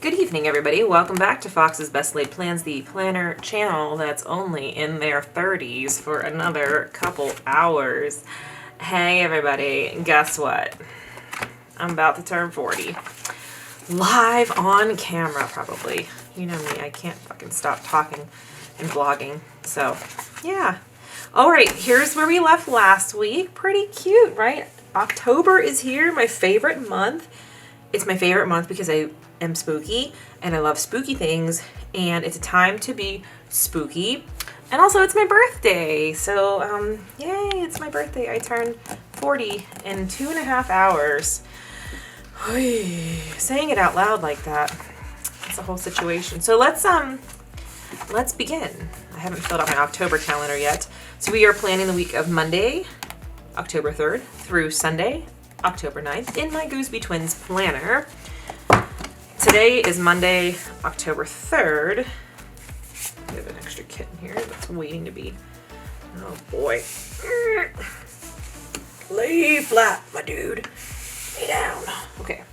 Good evening, everybody. Welcome back to Fox's Best Laid Plans, the planner channel that's only in their 30s for another couple hours. Hey, everybody. Guess what? I'm about to turn 40. Live on camera, probably. You know me. I can't fucking stop talking and vlogging. So, yeah. All right. Here's where we left last week. Pretty cute, right? October is here. My favorite month. It's my favorite month because I am spooky and I love spooky things, and it's a time to be spooky, and also it's my birthday, so yay, it's my birthday. I turn 40 in 2.5 hours. Saying it out loud like that, it's a whole situation. So let's begin. I haven't filled out my October calendar yet, so we are planning the week of Monday, October 3rd through Sunday, October 9th in my Gooseby Twins planner. Today is Monday, October 3rd. I have an extra kit in here that's waiting to be. Oh boy. Lay flat, my dude. Lay down. Okay.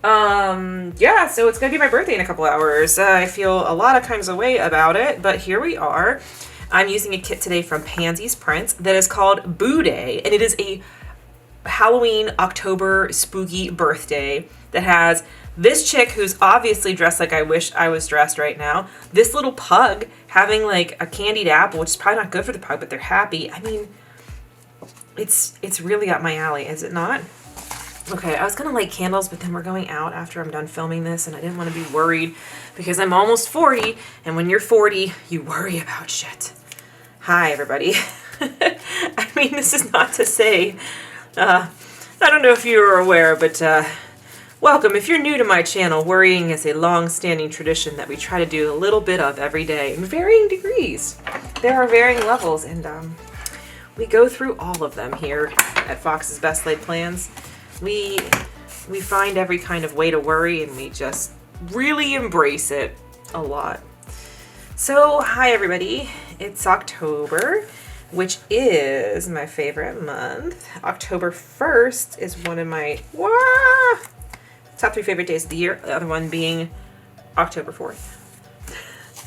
Yeah, so it's gonna be my birthday in a couple hours. I feel a lot of kinds of way about it, but here we are. I'm using a kit today from Pansy's Prints that is called Boo Day, and it is a Halloween October spooky birthday that has this chick who's obviously dressed like I wish I was dressed right now. This little pug having like a candied apple, which is probably not good for the pug, but they're happy. I mean, it's really up my alley, is it not? Okay, I was gonna light candles, but then we're going out after I'm done filming this, and I didn't want to be worried because I'm almost 40, and when you're 40, you worry about shit. Hi, everybody. I mean, this is not to say, I don't know if you are aware, but welcome. If you're new to my channel, worrying is a long-standing tradition that we try to do a little bit of every day in varying degrees. There are varying levels, and we go through all of them here at Fox's Best Laid Plans. We find every kind of way to worry, and we just really embrace it a lot. So, hi everybody. It's October, which is my favorite month. October 1st is one of my top 3 favorite days of the year. The other one being October 4th.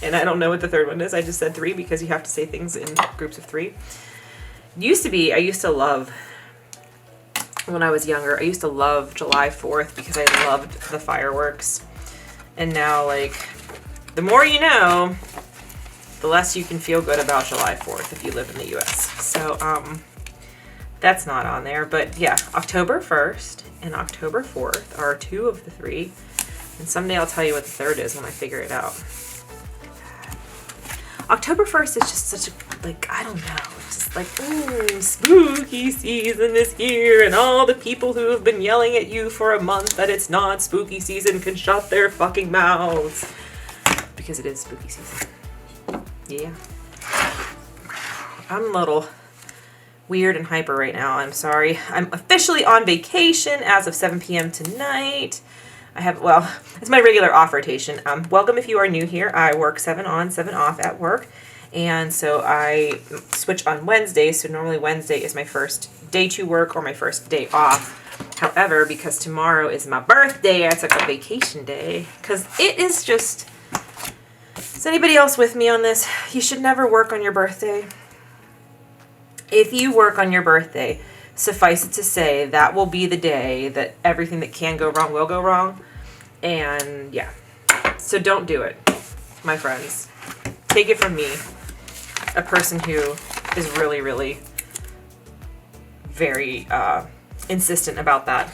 And I don't know what the third one is. I just said 3 because you have to say things in groups of 3. I used to love, when I was younger, I used to love July 4th because I loved the fireworks. And now, like, the more you know, the less you can feel good about July 4th if you live in the US. So, that's not on there. But yeah, October 1st and October 4th are 2 of the 3. And someday I'll tell you what the third is when I figure it out. October 1st is just such a, like, I don't know. It's just like, spooky season is here, and all the people who have been yelling at you for a month that it's not spooky season can shut their fucking mouths. Because it is spooky season. Yeah. I'm a little weird and hyper right now. I'm sorry. I'm officially on vacation as of 7 p.m. tonight. It's my regular off rotation. Welcome if you are new here. I work 7 on, 7 off at work. And so I switch on Wednesdays. So normally Wednesday is my first day to work or my first day off. However, because tomorrow is my birthday, I took a vacation day. Because it is just... Is anybody else with me on this? You should never work on your birthday. If you work on your birthday, suffice it to say, that will be the day that everything that can go wrong will go wrong. And yeah, so don't do it, my friends. Take it from me, a person who is really, really very insistent about that.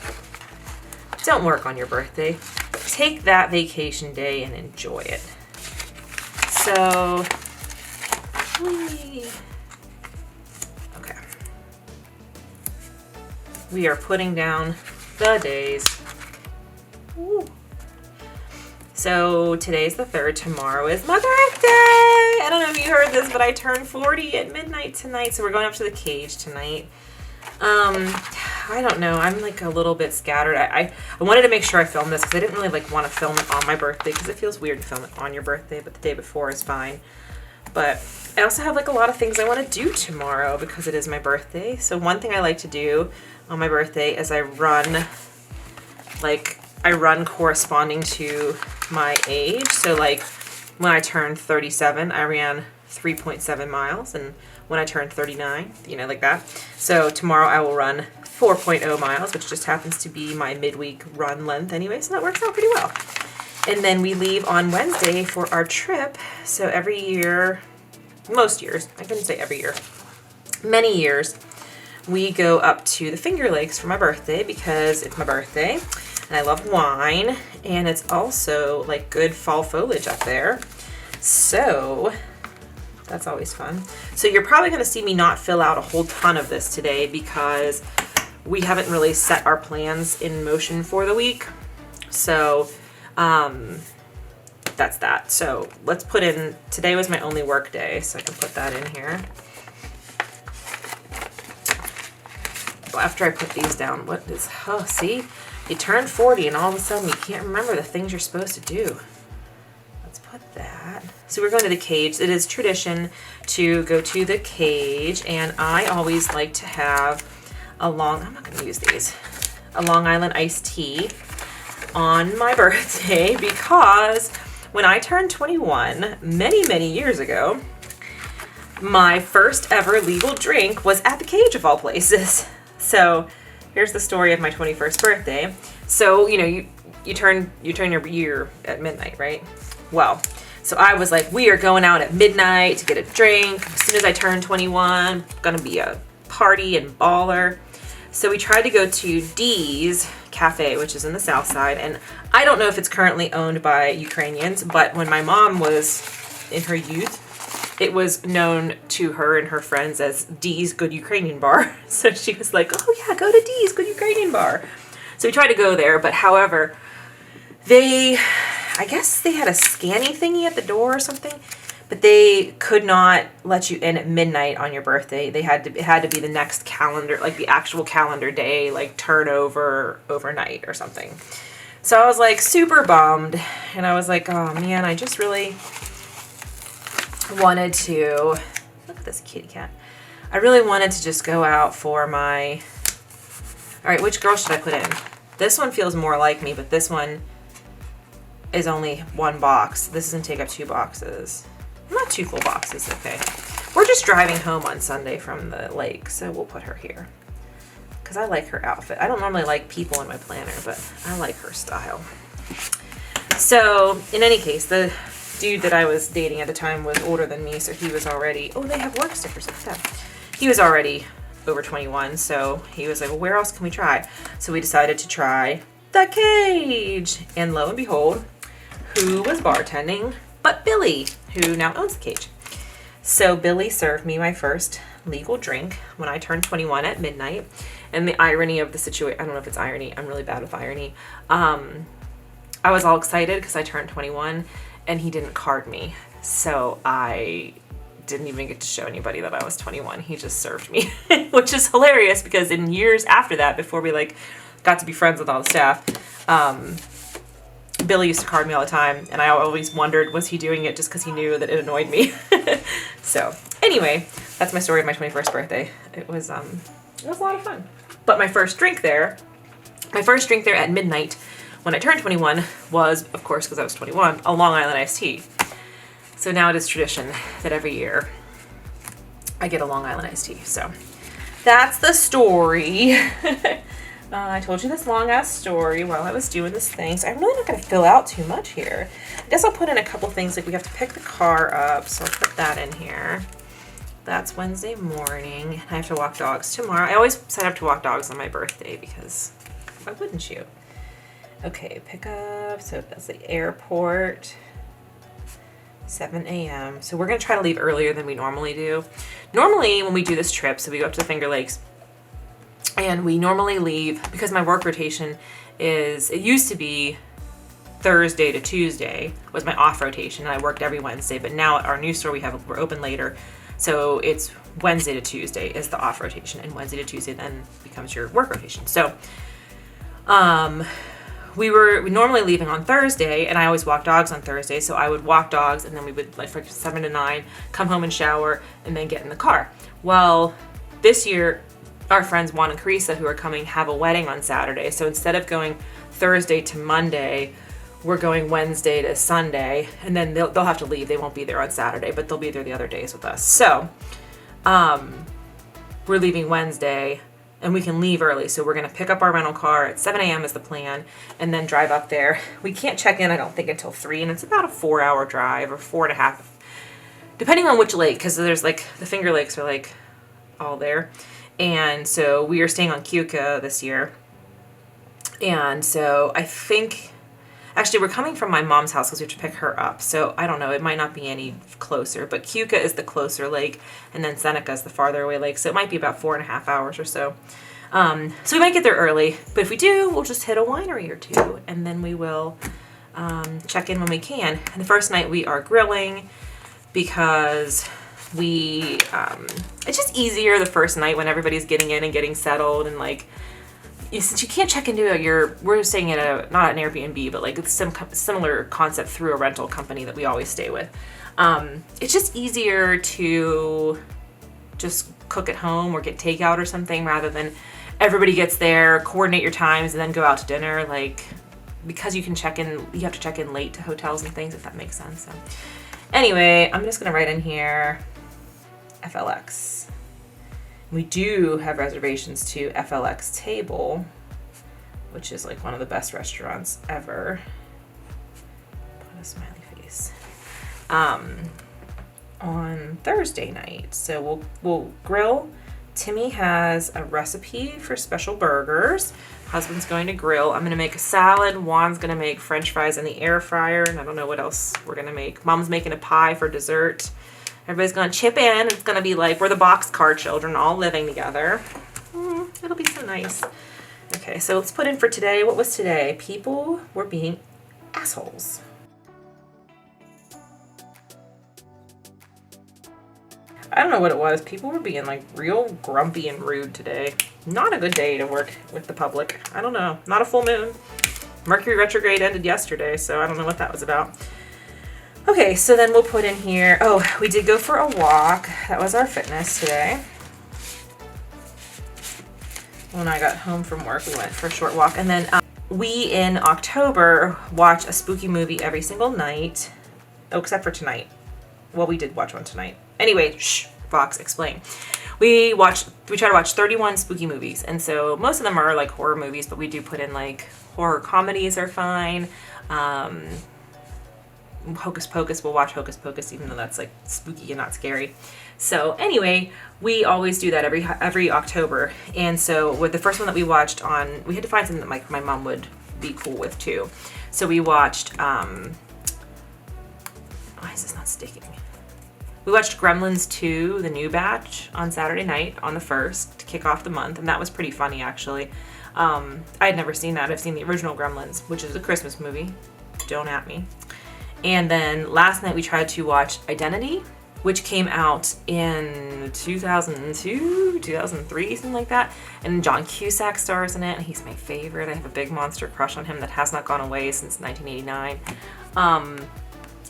Don't work on your birthday. Take that vacation day and enjoy it. So, okay. We are putting down the days. Woo. So today's the 3rd. Tomorrow is my birthday. I don't know if you heard this, but I turned 40 at midnight tonight. So we're going up to the cage tonight. I don't know. I'm like a little bit scattered. I wanted to make sure I filmed this because I didn't really like want to film it on my birthday because it feels weird to film it on your birthday, but the day before is fine. But I also have like a lot of things I want to do tomorrow because it is my birthday. So one thing I like to do on my birthday is I run like I run corresponding to my age. So like when I turned 37, I ran 3.7 miles, and when I turned 39, you know, like that. So tomorrow I will run 4.0 miles, which just happens to be my midweek run length anyway, so that works out pretty well. And then we leave on Wednesday for our trip. So every year, most years, I couldn't say every year, many years, we go up to the Finger Lakes for my birthday because it's my birthday and I love wine, and it's also like good fall foliage up there. So that's always fun. So you're probably going to see me not fill out a whole ton of this today because we haven't really set our plans in motion for the week. So that's that. So let's put in, today was my only work day, so I can put that in here. Well, after I put these down, what is, oh, see? You turn 40 and all of a sudden you can't remember the things you're supposed to do. Let's put that. So we're going to the Cage. It is tradition to go to the Cage, and I always like to have I'm not going to use these, a Long Island iced tea on my birthday because when I turned 21 many, many years ago, my first ever legal drink was at the Cage of all places. So here's the story of my 21st birthday. So, you know, you turn your year at midnight, right? Well, so I was like, we are going out at midnight to get a drink. As soon as I turn 21, gonna be a party and baller. So we tried to go to Dee's Cafe, which is in the South Side. And I don't know if it's currently owned by Ukrainians, but when my mom was in her youth, it was known to her and her friends as Dee's Good Ukrainian Bar. So she was like, oh yeah, go to Dee's Good Ukrainian Bar. So we tried to go there, but however, I guess they had a scanny thingy at the door or something, but they could not let you in at midnight on your birthday. It had to be the next calendar, like the actual calendar day, like turnover overnight or something. So I was like super bummed, and I was like, oh man, I just really wanted to, look at this kitty cat. I really wanted to just go out for my, all right, which girl should I put in? This one feels more like me, but this one is only one box. This doesn't take up 2 boxes. Not 2 full boxes, okay. We're just driving home on Sunday from the lake, so we'll put her here. Because I like her outfit. I don't normally like people in my planner, but I like her style. So, in any case, the dude that I was dating at the time was older than me, so he was already, oh, they have work stickers like that. He was already over 21, so he was like, well, where else can we try? So we decided to try the Cage. And lo and behold, who was bartending but Billy, who now owns the Cage. So Billy served me my first legal drink when I turned 21 at midnight. And the irony of the situation, I don't know if it's irony, I'm really bad with irony. I was all excited because I turned 21 and he didn't card me. So I didn't even get to show anybody that I was 21. He just served me, which is hilarious because in years after that, before we like got to be friends with all the staff, Billy used to card me all the time, and I always wondered, was he doing it just because he knew that it annoyed me? So anyway, that's my story of my 21st birthday. It was a lot of fun. But my first drink there at midnight when I turned 21 was, of course, because I was 21, a Long Island iced tea. So now it is tradition that every year I get a Long Island iced tea. So that's the story. I told you this long-ass story while I was doing this thing, so I'm really not going to fill out too much here. I guess I'll put in a couple things, like we have to pick the car up, so I'll put that in here. That's Wednesday morning. I have to walk dogs tomorrow. I always sign up to walk dogs on my birthday because why wouldn't you? Okay, pick up, so that's the airport, 7 a.m. So we're going to try to leave earlier than we normally do. Normally, when we do this trip, so we go up to the Finger Lakes, and we normally leave, because my work rotation is, it used to be Thursday to Tuesday was my off rotation, and I worked every Wednesday, but now at our new store we're open later, so it's Wednesday to Tuesday is the off rotation, and Wednesday to Tuesday then becomes your work rotation. So we normally leaving on Thursday, and I always walk dogs on Thursday, so I would walk dogs, and then we would, like, from 7 to 9, come home and shower, and then get in the car. Well, this year, our friends Juan and Carissa, who are coming, have a wedding on Saturday, so instead of going Thursday to Monday. We're going Wednesday to Sunday, and then they'll have to leave. They won't be there on Saturday, but they'll be there the other days with us. So, we're leaving Wednesday, and we can leave early. So we're going to pick up our rental car at 7 a.m. is the plan, and then drive up there. We can't check in, I don't think, until 3, and it's about a 4-hour drive, or 4.5, depending on which lake, because there's like, the Finger Lakes are like all there. And so we are staying on Keuka this year. And so I think... Actually, we're coming from my mom's house because we have to pick her up. So I don't know. It might not be any closer. But Keuka is the closer lake. And then Seneca is the farther away lake. So it might be about 4.5 hours or so. So we might get there early. But if we do, we'll just hit a winery or two. And then we will check in when we can. And the first night we are grilling because we... it's just easier the first night when everybody's getting in and getting settled and like... Since you can't check into we're staying at not an Airbnb, but like it's some similar concept through a rental company that we always stay with. It's just easier to just cook at home or get takeout or something rather than everybody gets there, coordinate your times, and then go out to dinner. Like, because you can check in, you have to check in late to hotels and things, if that makes sense. So anyway, I'm just gonna write in here FLX. We do have reservations to FLX Table, which is like one of the best restaurants ever. Put a smiley face. On Thursday night. So we'll grill. Timmy has a recipe for special burgers. Husband's going to grill. I'm gonna make a salad. Juan's gonna make French fries in the air fryer, and I don't know what else we're gonna make. Mom's making a pie for dessert. Everybody's gonna chip in. It's gonna be like we're the boxcar children all living together. It'll be so nice. Okay, so let's put in for today. What was today? People were being assholes. I don't know what it was. People were being like real grumpy and rude today. Not a good day to work with the public. I don't know. Not a full moon. Mercury retrograde ended yesterday, so I don't know what that was about. Okay, so then we'll put in here, oh, we did go for a walk. That was our fitness today. When I got home from work, we went for a short walk. And then we, in October, watch a spooky movie every single night. Oh, except for tonight. Well, we did watch one tonight. Anyway, shh, Fox, explain. We try to watch 31 spooky movies. And so most of them are like horror movies, but we do put in like horror comedies are fine. Hocus Pocus, we'll watch Hocus Pocus even though that's like spooky and not scary. So anyway, we always do that every October. And so with the first one that we watched we had to find something that my mom would be cool with too. So we watched why is this not sticking? We watched Gremlins 2, the new batch, on Saturday night on the 1st to kick off the month, and that was pretty funny actually. I had never seen that. I've seen the original Gremlins, which is a Christmas movie. Don't at me. And then last night we tried to watch Identity, which came out in 2002, 2003, something like that. And John Cusack stars in it, and he's my favorite. I have a big monster crush on him that has not gone away since 1989.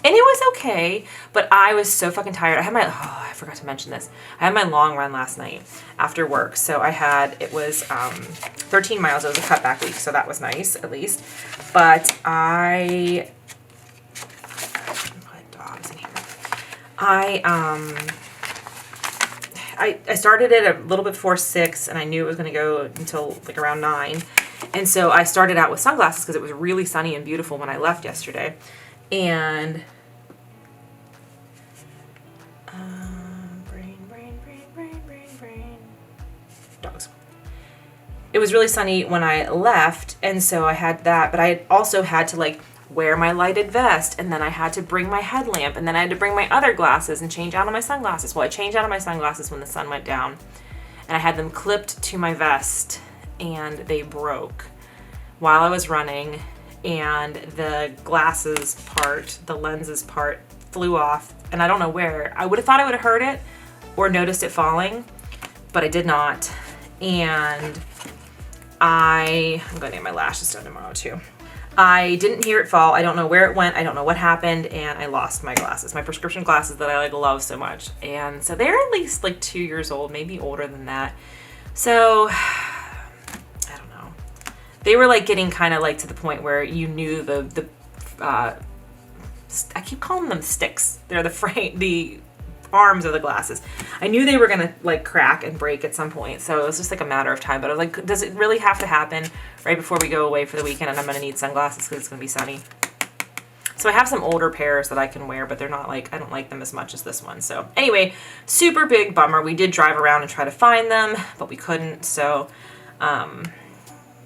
And it was okay, but I was so fucking tired. I forgot to mention this. I had my long run last night after work. So it was 13 miles. It was a cutback week, so that was nice, at least. But I started it a little bit before 6, and I knew it was going to go until like around 9. And so I started out with sunglasses because it was really sunny and beautiful when I left yesterday. And dogs. It was really sunny when I left, and so I had that, but I also had to like wear my lighted vest, and then I had to bring my headlamp, and then I had to bring my other glasses and change out of my sunglasses. Well, I changed out of my sunglasses when the sun went down, and I had them clipped to my vest, and they broke while I was running, and the glasses part, the lenses part, flew off, and I don't know where. I would have thought I would have heard it or noticed it falling, but I did not. And I'm going to get my lashes done tomorrow too. I didn't hear it fall. I don't know where it went. I don't know what happened, and I lost my glasses, my prescription glasses that I like love so much. And so they're at least like 2 years old, maybe older than that. So I don't know. they were like getting kind of like to the point where you knew the I keep calling them sticks. They're the arms of the glasses. I knew they were gonna like crack and break at some point, so it was just like a matter of time. But I was like, does it really have to happen right before we go away for the weekend and I'm gonna need sunglasses because it's gonna be sunny? So I have some older pairs that I can wear, but they're not like, I don't like them as much as this one. So anyway, super big bummer. We did drive around and try to find them, but we couldn't. So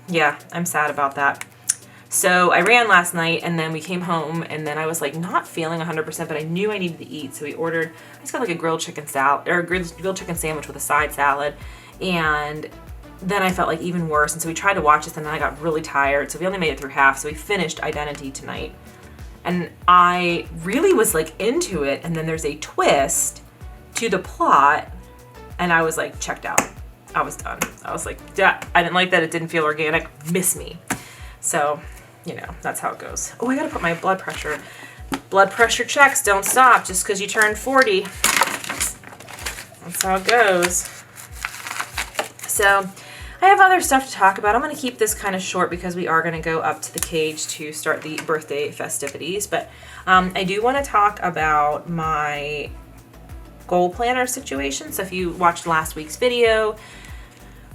yeah, I'm sad about that. So I ran last night and then we came home and then I was like not feeling 100%, but I knew I needed to eat. So I just got like a grilled chicken salad or a grilled chicken sandwich with a side salad. And then I felt like even worse. And so we tried to watch this and then I got really tired. So we only made it through half. So we finished Identity tonight. And I really was like into it. And then there's a twist to the plot. And I was like checked out. I was done. I was like, yeah, I didn't like that. It didn't feel organic. Miss me. So, you know, that's how it goes. Oh, I gotta put my blood pressure. Blood pressure checks don't stop just because you turned 40. That's how it goes. So, I have other stuff to talk about. I'm going to keep this kind of short because we are going to go up to the cage to start the birthday festivities. But I do want to talk about my goal planner situation. So if you watched last week's video,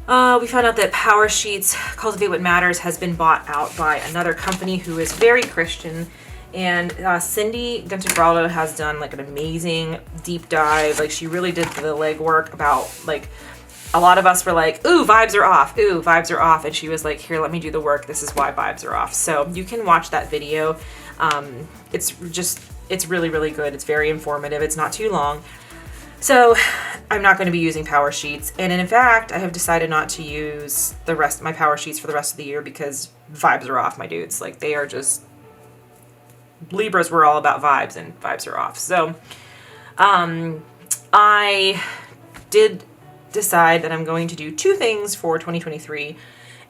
we found out that Power Sheets Cultivate What Matters has been bought out by another company who is very Christian. And Cindy Gunter-Braldo has done like an amazing deep dive. Like she really did the legwork about like, a lot of us were like, ooh, vibes are off. Ooh, vibes are off. And she was like, here, let me do the work. This is why vibes are off. So you can watch that video. It's really, really good. It's very informative. It's not too long. So I'm not going to be using Power Sheets. And in fact, I have decided not to use my Power Sheets for the rest of the year because vibes are off, my dudes. Like they are just, Libras were all about vibes and vibes are off. So I did decide that I'm going to do two things for 2023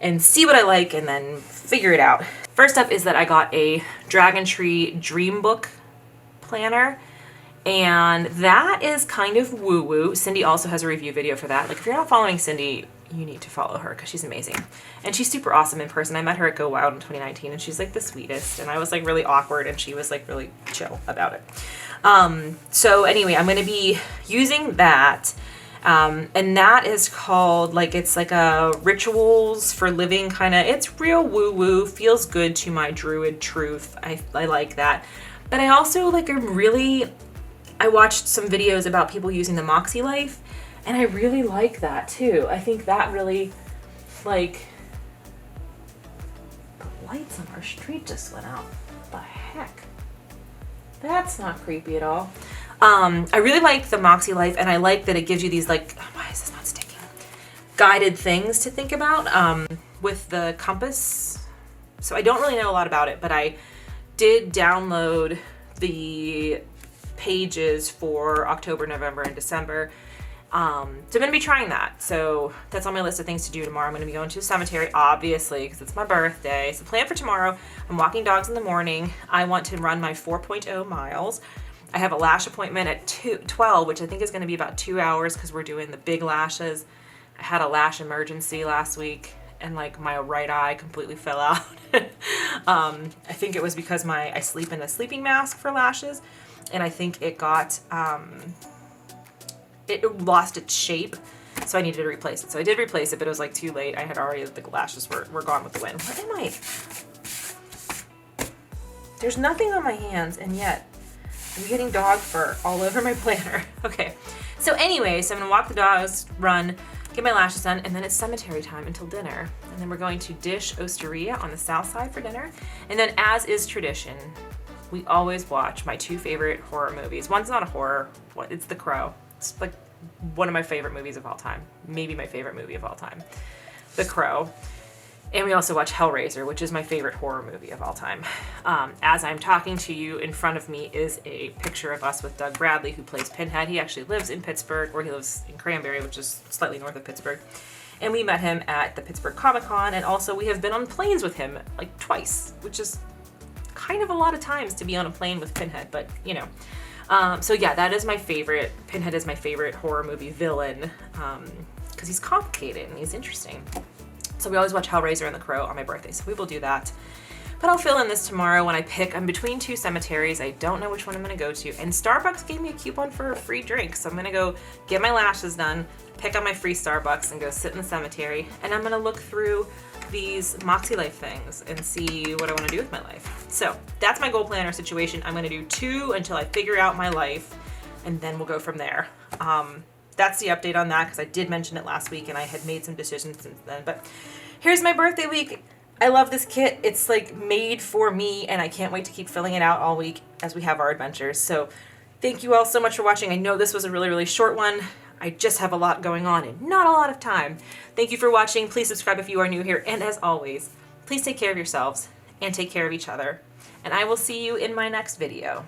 and see what I like and then figure it out. First up is that I got a Dragon Tree Dream Book planner. And that is kind of woo-woo. Cindy also has a review video for that. Like, if you're not following Cindy, you need to follow her because she's amazing. And she's super awesome in person. I met her at Go Wild in 2019, and she's, like, the sweetest. And I was, like, really awkward, and she was, like, really chill about it. So, anyway, I'm going to be using that. And that is called, like, it's like a rituals for living kind of, it's real woo-woo, feels good to my druid truth. I like that. But I also, like, I watched some videos about people using the Moxie Life, and I really like that too. I think that really, like, the lights on our street just went out. What the heck? That's not creepy at all. I really like the Moxie Life, and I like that it gives you these, like, why is this not sticking? Guided things to think about with the compass. So I don't really know a lot about it, but I did download the pages for October, November, and December. So I'm going to be trying that. So that's on my list of things to do tomorrow. I'm going to be going to the cemetery, obviously, because it's my birthday. So plan for tomorrow. I'm walking dogs in the morning. I want to run my 4.0 miles. I have a lash appointment at 12, which I think is going to be about 2 hours because we're doing the big lashes. I had a lash emergency last week and like my right eye completely fell out. I think it was because I sleep in a sleeping mask for lashes. And I think it got, it lost its shape, so I needed to replace it. So I did replace it, but it was like too late. I had already, the lashes were gone with the wind. What am I? There's nothing on my hands, and yet I'm getting dog fur all over my planner. Okay, so anyway, so I'm gonna walk the dogs, run, get my lashes done, and then it's cemetery time until dinner. And then we're going to Dish Osteria on the south side for dinner. And then, as is tradition, we always watch my two favorite horror movies. One's not a horror, it's The Crow. It's like one of my favorite movies of all time. Maybe my favorite movie of all time. The Crow. And we also watch Hellraiser, which is my favorite horror movie of all time. As I'm talking to you, in front of me is a picture of us with Doug Bradley, who plays Pinhead. He actually lives in Pittsburgh, or he lives in Cranberry, which is slightly north of Pittsburgh. And we met him at the Pittsburgh Comic Con, and also we have been on planes with him like twice, which is kind of a lot of times to be on a plane with Pinhead, but you know. So yeah, that is my favorite. Pinhead is my favorite horror movie villain because he's complicated and he's interesting. So we always watch Hellraiser and The Crow on my birthday, so we will do that. But I'll fill in this tomorrow when I pick. I'm between 2 cemeteries. I don't know which one I'm going to go to. And Starbucks gave me a coupon for a free drink. So I'm going to go get my lashes done, pick up my free Starbucks, and go sit in the cemetery. And I'm going to look through these Moxie Life things and see what I want to do with my life. So that's my goal planner situation. I'm going to do 2 until I figure out my life, and then we'll go from there. That's the update on that, because I did mention it last week and I had made some decisions since then. But here's my birthday week. I love this kit. It's like made for me, and I can't wait to keep filling it out all week as we have our adventures. So thank you all so much for watching. I know this was a really, really short one. I just have a lot going on and not a lot of time. Thank you for watching. Please subscribe if you are new here. And as always, please take care of yourselves and take care of each other. And I will see you in my next video.